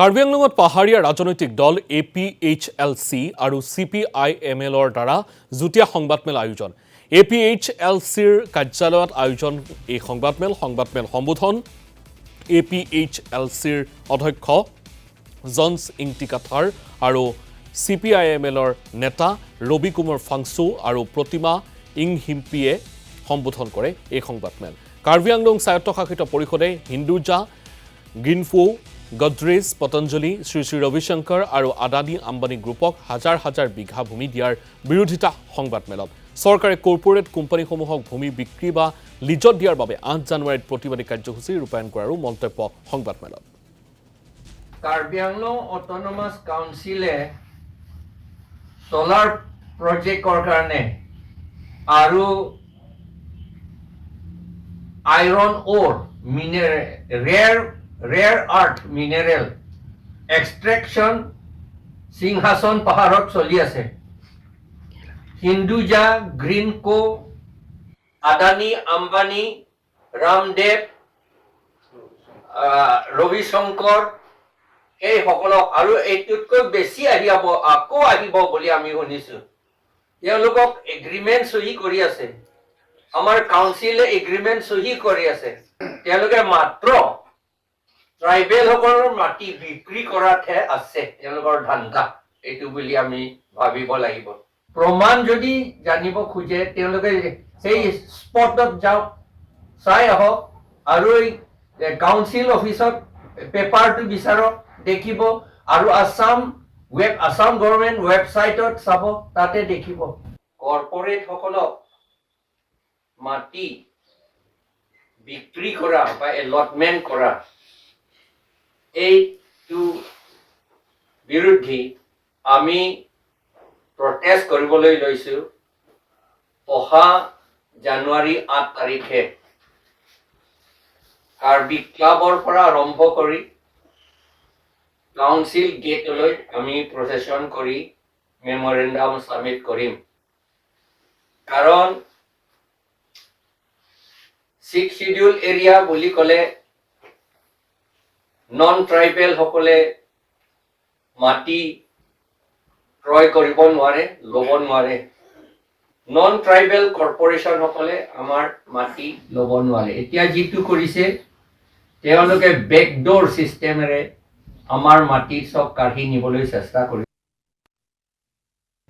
কাৰ্বি আংলঙত পাহাৰীয়া ৰাজনৈতিক দল APHLC আৰু CPIMLৰ দ্বাৰা যুটীয়া সংবাদমেল আয়োজন। APHLCৰ কাৰ্যালয়ত আয়োজন এই সংবাদমেল সম্বোধন APHLCৰ অধ্যক্ষ জনছ ইংটিকাথাৰ আৰু CPIMLৰ নেতা ৰবি কুমাৰ ফাংচু আৰু প্ৰতিমা ইংহিম্পিয়ে সম্বোধন কৰে এই সংবাদমেল। কাৰ্বি আংলং স্বায়ত্তশাসিত পৰিষদে হিন্দুজা, গ্ৰীণফো, গডৰেজ, পতঞ্জলি, শ্ৰী শ্ৰী ৰবিশংকৰ আৰু আদানী আম্বানী গ্ৰুপক হাজাৰ হাজাৰ বিঘা ভূমি দিয়াৰ বিৰোধিতা সংবাদমেলত। চৰকাৰে কৰ্পোৰেট কোম্পানীসমূহক ভূমি বিক্ৰী বা লিজত দিয়াৰ বাবে 8 জানুৱাৰীত প্ৰতিবাদী কাৰ্যসূচী ৰূপায়ণ কৰাৰো মন্তব্য সংবাদমেলত। কাৰ্বি আংলং অট'নমাছ কাউন্সিলে সোলাৰ প্ৰজেক্টৰ কাৰণে আৰু আইৰন অ'ৰ ৰেয়াৰ আৰ্থ মিনাৰেল এক্সট্ৰেকশ্যন সিংহাসন পাহাৰত চলি আছে। হিন্দুজা, গ্ৰীণকো, আদানী আম্বানী, ৰামদেৱ, ৰবিশংকৰ এই সকলক আৰু এইটোতকৈ বেছি আকৌ আহিব বুলি আমি শুনিছো। তেওঁলোকক এগ্ৰিমেণ্ট চহী কৰি আছে, আমাৰ কাউন্সিলে এগ্ৰিমেণ্ট চহী কৰি আছে। তেওঁলোকে মাত্ৰ ট্ৰাইবেলসকলৰ মাটি বিক্ৰী কৰাতহে আছে তেওঁলোকৰ ধান্দা, এইটো বুলি আমি ভাবিব লাগিব। প্ৰমাণ যদি জানিব খোজে তেওঁলোকে সেই স্পটত যাওক, চাই আহক আৰু এই কাউন্সিল অফিচত পেপাৰটো বিচাৰক, দেখিব আৰু আসাম গভৰ্ণমেণ্ট ৱেবছাইটত চাব, তাতে দেখিব। কৰ্পৰেট সকলক মাটি বিক্ৰী কৰা বা এলটমেণ্ট কৰা এইটো বিৰুদ্ধে আমি প্ৰটেষ্ট কৰিবলৈ লৈছো। অহা জানুৱাৰী 8 তাৰিখে কাৰ্বি ক্লাবৰ পৰা আৰম্ভ কৰি কাউন্সিল গেটলৈ আমি প্ৰচেছন কৰি মেমৰেণ্ডাম ছাবমিট কৰিম। কাৰণ 6 শিডিউল এৰিয়া বুলি ক'লে নন ট্ৰাইবেল সকলে মাটি ক্ৰয় কৰিব নোৱাৰে, ল'ব নোৱাৰে। নন ট্ৰাইবেল কৰ্পৰেশ্যন সকলে আমাৰ মাটি ল'ব নোৱাৰে। এতিয়া যিটো কৰিছে তেওঁলোকে বেকডোৰ চিষ্টেমেৰে আমাৰ মাটি চব কাঢ়ি নিবলৈ চেষ্টা কৰি